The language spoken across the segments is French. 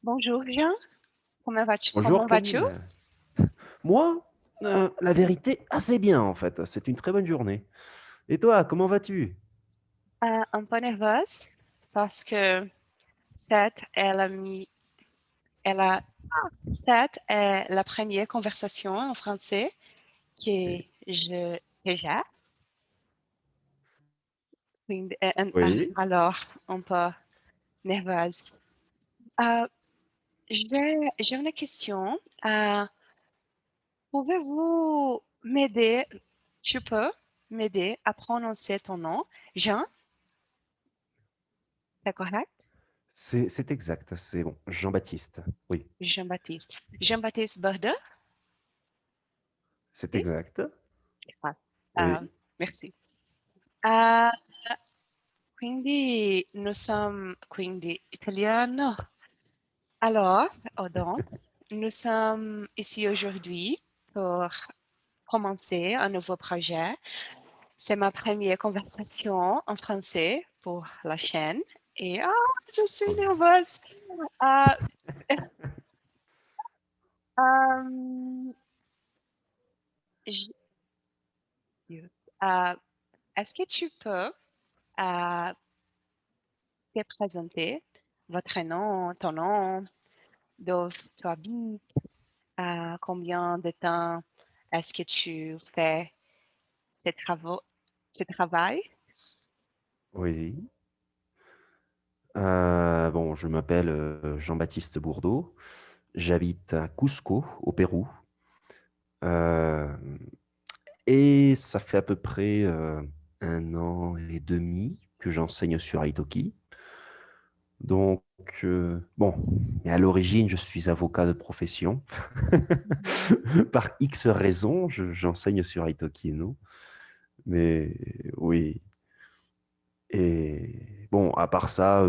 Bonjour Jean, comment vas-tu? Bonjour Comment vas-tu? Camille. Moi, la vérité, assez bien en fait. C'est une très bonne journée. Et toi, comment vas-tu? Un peu nerveuse parce que cette est elle a, cette est la première conversation en français que Oui. que j'ai. Oui. Alors, un peu nerveuse. Euh, j'ai une question. Euh, Pouvez-vous m'aider? Tu peux m'aider à prononcer ton nom? Jean, c'est correct? C'est exact, c'est bon. Jean-Baptiste. Oui, Jean-Baptiste. Jean-Baptiste Bordeaux? c'est Oui? exact. Ah, Oui. merci. Ah, quindi italiano. Alors, donc, nous sommes ici aujourd'hui pour commencer un nouveau projet. C'est ma première conversation en français pour la chaîne et je suis Oui. nerveuse. Ah, euh, j- euh, est-ce que tu peux euh, te présenter votre nom, ton nom, d'où tu habites, combien de temps est-ce que tu fais ces travaux, ce travail? Oui. Bon, je m'appelle Jean-Baptiste Bourdeau. J'habite à Cusco, au Pérou. Euh, et ça fait à peu près 1 an et demi que j'enseigne sur Italki. Donc, bon, mais à l'origine, je suis avocat de profession. Mhm. Par X raisons, j'enseigne sur Italki, non? Mais oui. Et bon, à part ça,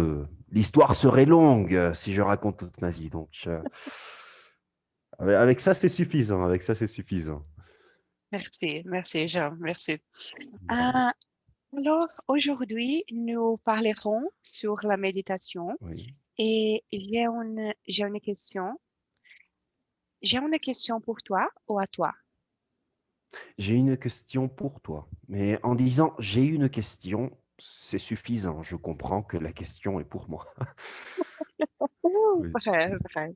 l'histoire serait longue si je raconte toute ma vie. Donc, avec ça, c'est suffisant. Avec ça, c'est suffisant. Merci, merci Jean, merci. Euh, alors, aujourd'hui, nous parlerons sur la méditation Oui. et j'ai une question. J'ai une question pour toi ou à toi? J'ai une question pour toi. Mais en disant j'ai une question, c'est suffisant. Je comprends que la question est pour moi. Oui. Vrai, vrai.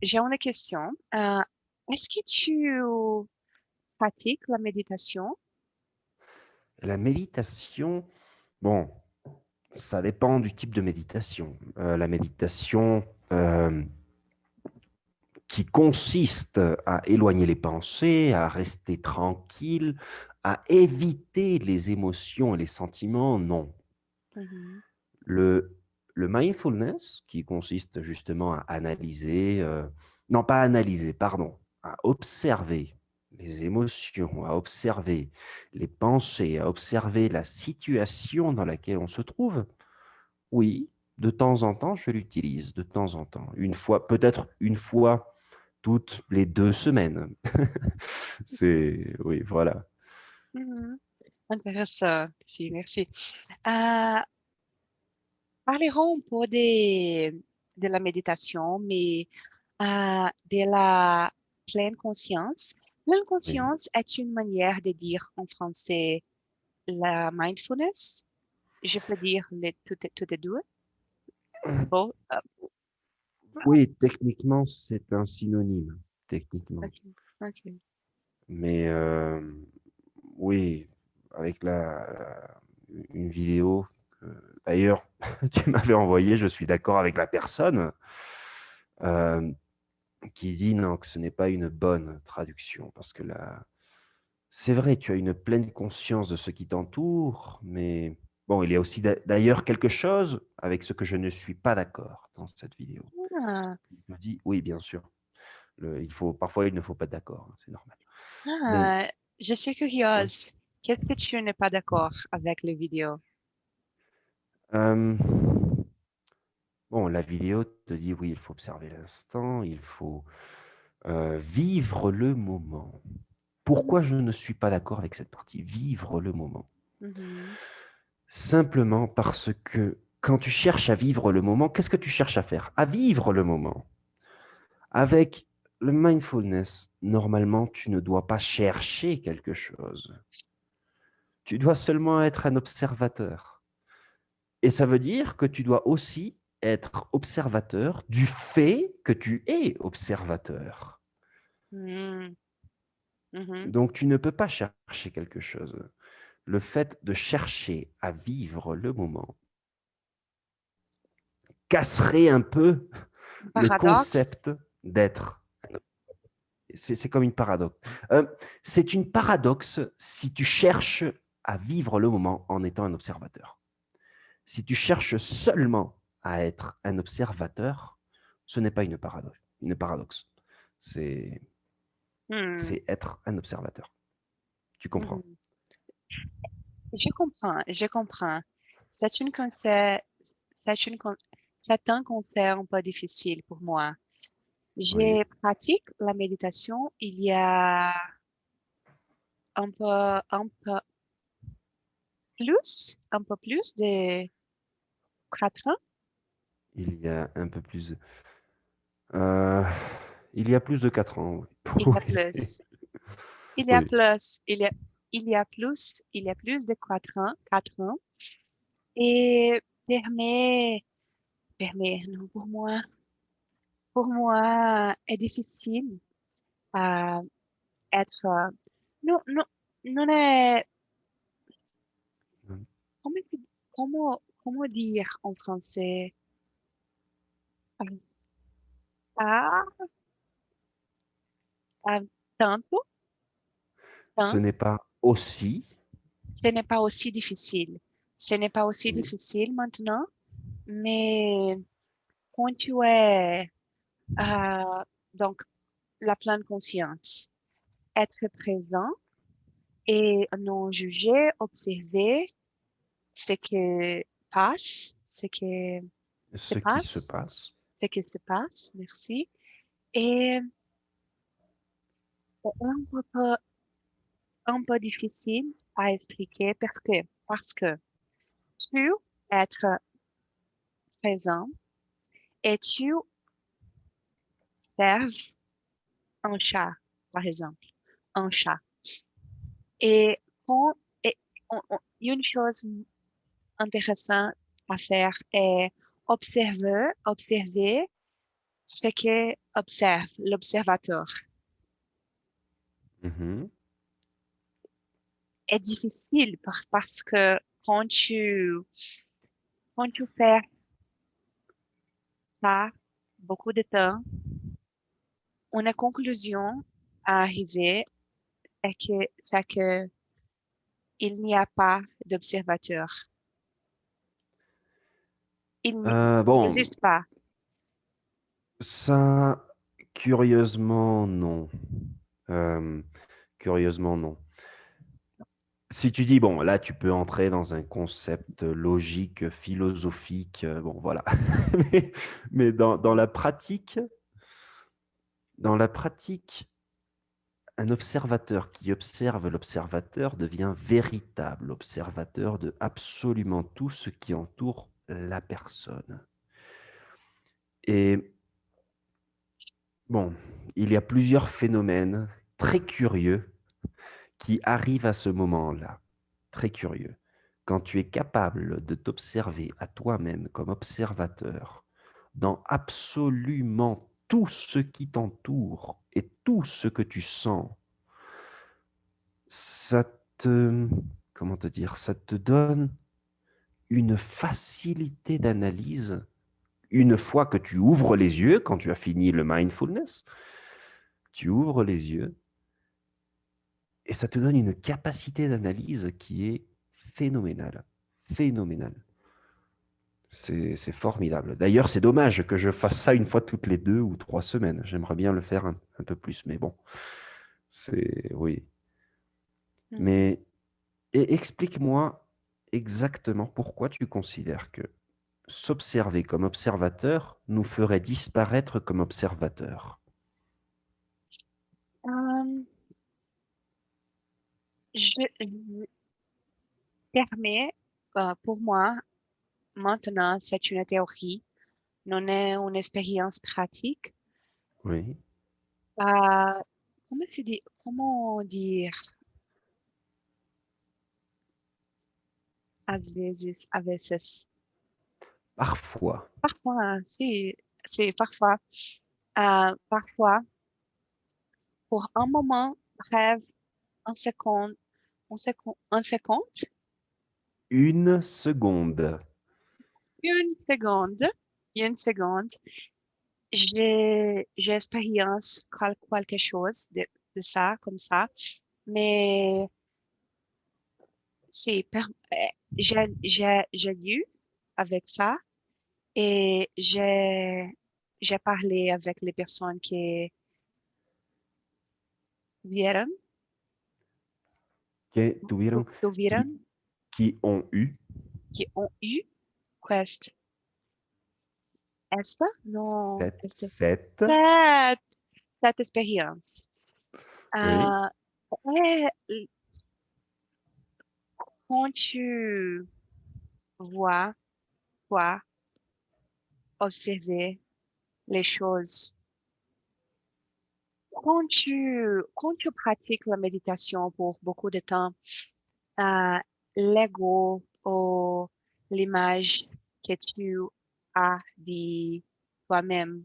J'ai une question. Est-ce que tu pratiques la méditation? La méditation, bon, ça dépend du type de méditation. La méditation qui consiste à éloigner les pensées, à rester tranquille, à éviter les émotions et les sentiments, non. Mhm, Le, le mindfulness, qui consiste justement à analyser, non pas analyser, pardon, à observer les émotions, à observer les pensées, à observer la situation dans laquelle on se trouve, oui, de temps en temps, je l'utilise, de temps en temps. Une fois, peut-être une fois toutes les 2 semaines. C'est, oui, voilà. mhm. Intéressant. Merci, merci. Euh, Parlerons un peu de la méditation, mais de la pleine conscience. Pleine Oui. conscience est une manière de dire en français la mindfulness. Je peux dire toutes les deux. Bon, Oui, techniquement, c'est un synonyme, techniquement. ok, ok. Mais oui, avec une vidéo que d'ailleurs tu m'avais envoyée, je suis d'accord avec la personne euh, qui dit non, que ce n'est pas une bonne traduction parce que là, c'est vrai, tu as une pleine conscience de ce qui t'entoure, mais bon, il y a aussi d'ailleurs quelque chose avec ce que je ne suis pas d'accord dans cette vidéo. Ah, Il me dit oui, bien sûr. Parfois, il ne faut pas être d'accord, hein, c'est normal. Mais ah, je suis oui. curieuse. Qu'est-ce que tu n'es pas d'accord avec les vidéos? Euh, bon, la vidéo te dit oui, il faut observer l'instant, il faut vivre le moment. Pourquoi je ne suis pas d'accord avec cette partie? Vivre le moment. Mhm, Simplement parce que quand tu cherches à vivre le moment, qu'est-ce que tu cherches à faire? À vivre le moment. Avec le mindfulness, normalement, tu ne dois pas chercher quelque chose. Tu dois seulement être un observateur. Et ça veut dire que tu dois aussi être observateur du fait que tu es observateur. Mhm. Mhm. Donc, tu ne peux pas chercher quelque chose. Le fait de chercher à vivre le moment casserait un peu le Paradoxe. concept d'être. C'est comme une paradoxe. C'est une paradoxe si tu cherches à vivre le moment en étant un observateur. Si tu cherches seulement à être un observateur, ce n'est pas une paradoxe. Une paradoxe. C'est Hmm. c'est être un observateur. Tu comprends? Mhm. Je comprends, je comprends. C'est une concept, c'est une con- c'est un concept un peu difficile pour moi. Oui. J'ai pratiqué la méditation il y a un peu plus de 4 ans. Il y a un peu plus. euh, il y a plus de 4 ans, Il y a oui. plus. Il y a Oui. plus. Il y a plus de 4 ans, 4 ans. Et non, pour moi, est difficile à être, non, non, non est, comment, dire en français? À, à, tanto, Ce tant, n'est pas aussi. ce n'est pas aussi difficile. Ce n'est pas aussi Oui. difficile maintenant, mais quand tu es, euh, donc, la pleine conscience, être présent et non juger, observer ce qui passe, se Ce qui se passe, passe. ce qui se passe, merci. Et c'est un peu difficile à expliquer parce que tu être présent et tu observes un chat, par exemple, un chat. Et quand, et une chose intéressante à faire est observer ce que observe l'observateur. Mhm. Est difficile parce que quand tu fais ça beaucoup de temps, une conclusion à arriver c'est que il n'y a pas d'observateur. Il Bon, n'existe pas. ça, curieusement, non. Euh, curieusement, non. Si tu dis, bon, là, tu peux entrer dans un concept logique, philosophique, bon, voilà. Mais, mais dans la pratique, un observateur qui observe l'observateur devient véritable observateur de absolument tout ce qui entoure la personne. Et bon, il y a plusieurs phénomènes très curieux qui arrivent à ce moment-là. Très curieux. Quand tu es capable de t'observer à toi-même comme observateur dans absolument tout ce qui t'entoure et tout ce que tu sens, ça te, comment te dire, ça te donne une facilité d'analyse une fois que tu ouvres les yeux, quand tu as fini le mindfulness, tu ouvres les yeux et ça te donne une capacité d'analyse qui est phénoménale. Phénoménale. C'est formidable. D'ailleurs, c'est dommage que je fasse ça une fois toutes les 2 ou 3 semaines. J'aimerais bien le faire un peu plus, mais bon, c'est oui. Mhm. Mais explique-moi exactement pourquoi tu considères que s'observer comme observateur nous ferait disparaître comme observateur. Euh, je permets pour moi maintenant, c'est une théorie, non est une expérience pratique. Oui. Euh, comment dire, a veces, Parfois. parfois, c'est parfois, parfois, pour un moment, rêve, un seconde, un seconde, Une seconde. une seconde, une seconde, j'ai expérience quelque chose de ça, comme ça, mais c'est, j'ai lu avec ça et j'ai parlé avec les personnes qui vieron, Que tuvieron, qui, tuvieron, qui ont eu. qui ont eu quest, non, Sept. cette, cette expérience. Oui. Euh, et quand tu vois, toi, observer les choses, quand tu pratiques la méditation pour beaucoup de temps, euh, l'ego ou l'image que tu as de toi-même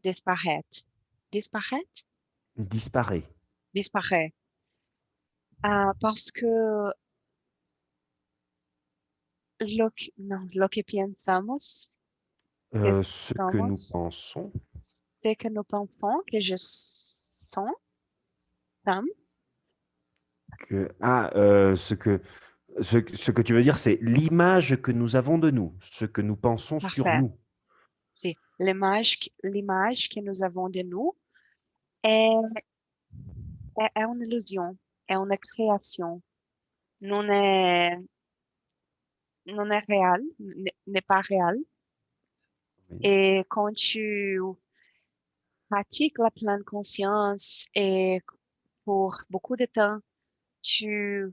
disparaît. Disparaît? Disparaît. Disparaît. Parce que non, lo que Ce que nous pensamos, pensons. c'est que nous pensons que je sens, Sam, Ce que tu veux dire, c'est l'image que nous avons de nous, ce que nous pensons sur parfait. nous. C'est l'image que nous avons de nous est, est une illusion, est une création, non est, non est réel, n'est pas réel. Oui. Et quand tu pratiques la pleine conscience et pour beaucoup de temps, tu,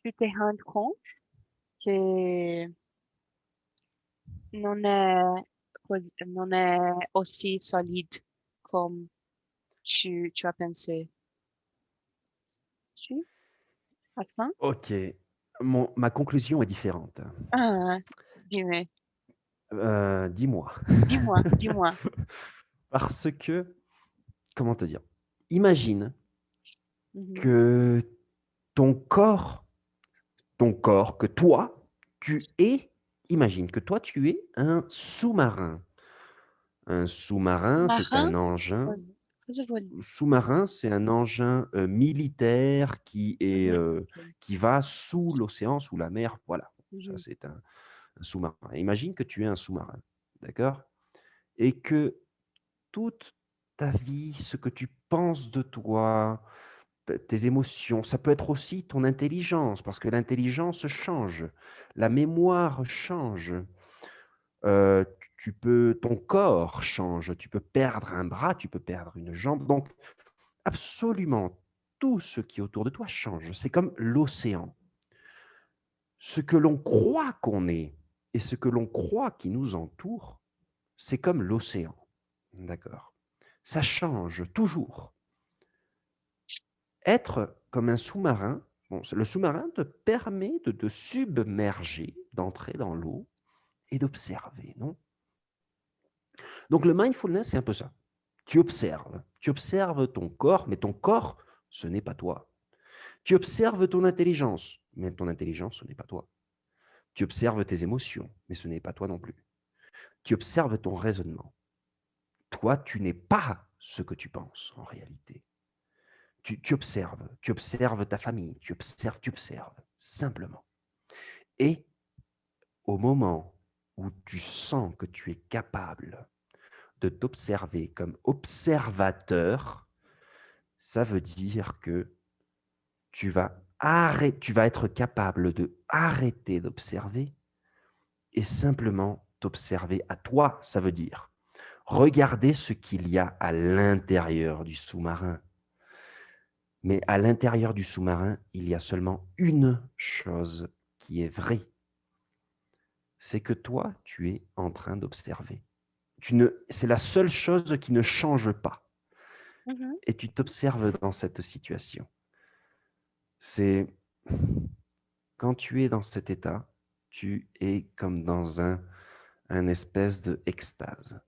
tu te rends compte que non est, non est aussi solide comme tu as pensé. Tu, à la fin? Ok. Ma conclusion est différente. Ah, dis-moi, Dis-moi. dis-moi. Parce que, comment te dire? Imagine Mhm. que ton corps, que toi, tu es, imagine que toi, tu es un sous-marin. Un sous-marin, c'est Marin, un engin. cosa vuol Sous-marin, c'est un engin militaire mhm, ok. qui va sous l'océan, sous la mer. Voilà, ça Mhm. c'est un sous-marin. Imagine que tu es un sous-marin, d'accord? Et que toute ta vie, ce que tu penses de toi, tes émotions, ça peut être aussi ton intelligence, parce que l'intelligence change, la mémoire change, ton corps change, tu peux perdre un bras, tu peux perdre une jambe. Donc, absolument tout ce qui est autour de toi change. C'est comme l'océan. Ce que l'on croit qu'on est et ce que l'on croit qui nous entoure, c'est comme l'océan. D'accord? Ça change toujours. Être comme un sous-marin, bon, le sous-marin te permet de te submerger, d'entrer dans l'eau et d'observer, non? Donc le mindfulness, c'est un peu ça. Tu observes ton corps, mais ton corps, ce n'est pas toi. Tu observes ton intelligence, mais ton intelligence, ce n'est pas toi. Tu observes tes émotions, mais ce n'est pas toi non plus. Tu observes ton raisonnement. Toi, tu n'es pas ce que tu penses en réalité. Tu observes ta famille, tu observes, simplement. Et au moment où tu sens que tu es capable de t'observer comme observateur, ça veut dire que tu vas être capable de arrêter d'observer et simplement t'observer à toi. Ça veut dire regarder ce qu'il y a à l'intérieur du sous-marin. Mais à l'intérieur du sous-marin, il y a seulement une chose qui est vraie. c'est que toi, tu es en train d'observer. C'est la seule chose qui ne change pas Mhm, et tu t'observes dans cette situation. C'est quand tu es dans cet état, tu es comme dans un espèce de extase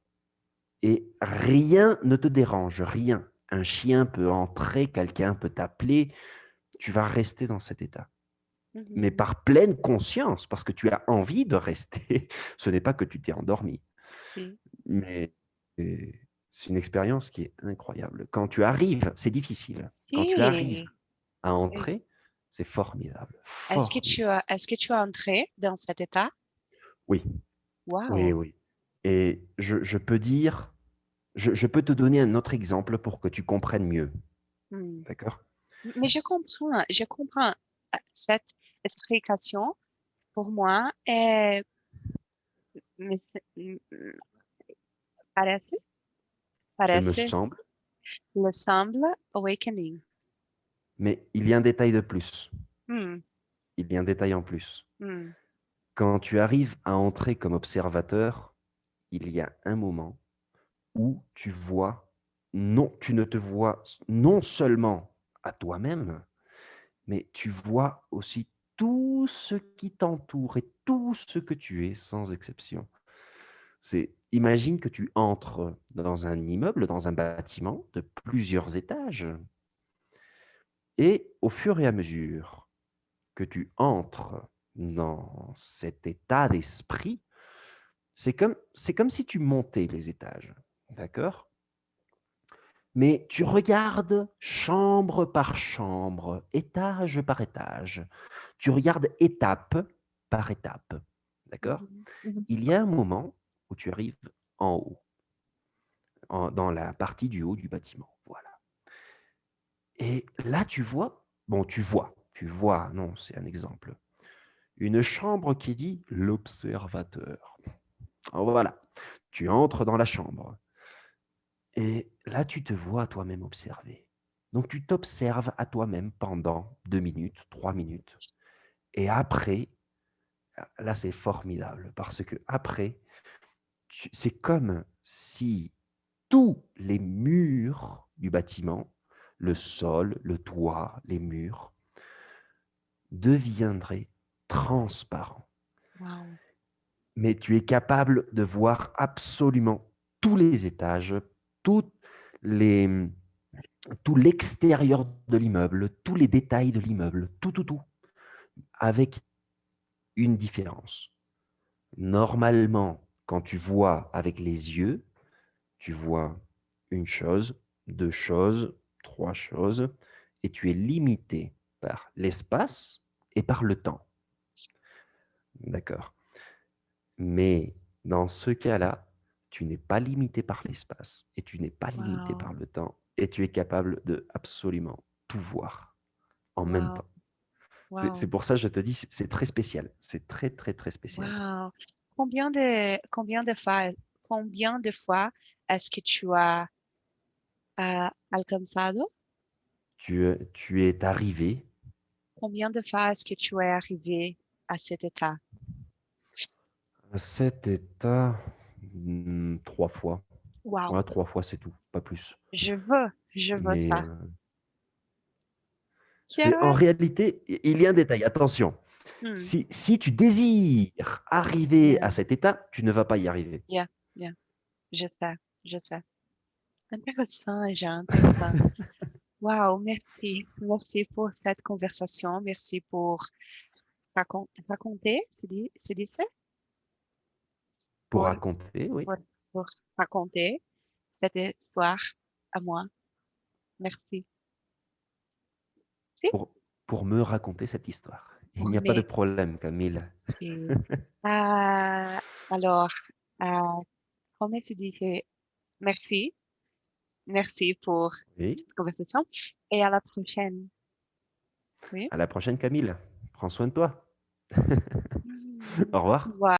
et rien ne te dérange, rien. Un chien peut entrer, quelqu'un peut t'appeler, tu vas rester dans cet état. Mais mhm. par pleine conscience, parce que tu as envie de rester. Ce n'est pas que tu t'es endormi, Oui. mais c'est une expérience qui est incroyable. Quand tu arrives, c'est difficile. Quand tu arrives Si. à Si. entrer, c'est formidable, Est-ce que tu as entré dans cet état? Oui, oui, Wow. oui. Et je peux dire, je peux te donner un autre exemple pour que tu comprennes mieux. Hmm. D'accord? Mais je comprends. Cette explication pour moi est, mais parece, Il me parece semble, le semble awakening. mais il y a un détail de plus. Hmm, Il y a un détail en plus. hmm. Quand tu arrives à entrer comme observateur, il y a un moment où tu vois, non, tu ne te vois non seulement à toi-même, mais tu vois aussi tout ce qui t'entoure et tout ce que tu es, sans exception. Imagine que tu entres dans un immeuble, dans un bâtiment de plusieurs étages, et au fur et à mesure que tu entres dans cet état d'esprit, c'est comme si tu montais les étages, d'accord? Mais tu regardes chambre par chambre, étage par étage. Tu regardes étape par étape, d'accord? Mhm, mhm. Il y a un moment où tu arrives en haut, dans la partie du haut du bâtiment, voilà. Et là, tu vois, non, c'est un exemple, une chambre qui dit l'observateur. Alors voilà, tu entres dans la chambre. Et là, tu te vois toi-même observer. Donc, tu t'observes à toi-même pendant 2 minutes, 3 minutes. Et après, là, c'est formidable parce que après, c'est comme si tous les murs du bâtiment, le sol, le toit, les murs, deviendraient transparents. Wow. Mais tu es capable de voir absolument tous les étages, toutes les, tout l'extérieur de l'immeuble, tous les détails de l'immeuble, tout, tout, tout, avec une différence. Normalement, quand tu vois avec les yeux, tu vois une chose, deux choses, trois choses, et tu es limité par l'espace et par le temps. D'accord? Mais dans ce cas-là, tu n'es pas limité par l'espace et tu n'es pas limité Wow. par le temps et tu es capable de absolument tout voir en même Wow. temps. C'est Wow. pour ça que je te dis, c'est très spécial. C'est très, très, très spécial. Wow. Combien de fois est-ce que tu as alcanzado? Tu es arrivé Combien de fois est-ce que tu es arrivé à cet état? à cet état 3 fois. Wow. Voilà, 3 fois, c'est tout, pas plus. Je veux Mais ça. c'est en Quiero. réalité, il y a un détail, attention. Hmm. Si tu désires arriver Yeah, à cet état, tu ne vas pas y arriver. yeah, yeah. Je sais, je sais. Intéressant, Jean, intéressant. Wow, merci. Merci pour cette conversation. Merci pour raconter, c'est dit ça? Pour Pour, raconter, oui, pour, pour raconter cette histoire à moi. Merci. Si? pour, pour me raconter cette histoire. Il Pour n'y a pas de mes. problème, Camille. Si. Euh, alors, euh, comment tu dis que merci. Merci pour Oui, cette conversation et à la prochaine. Oui. à la prochaine, Camille. Prends soin de toi. Mm. Au revoir. Voilà.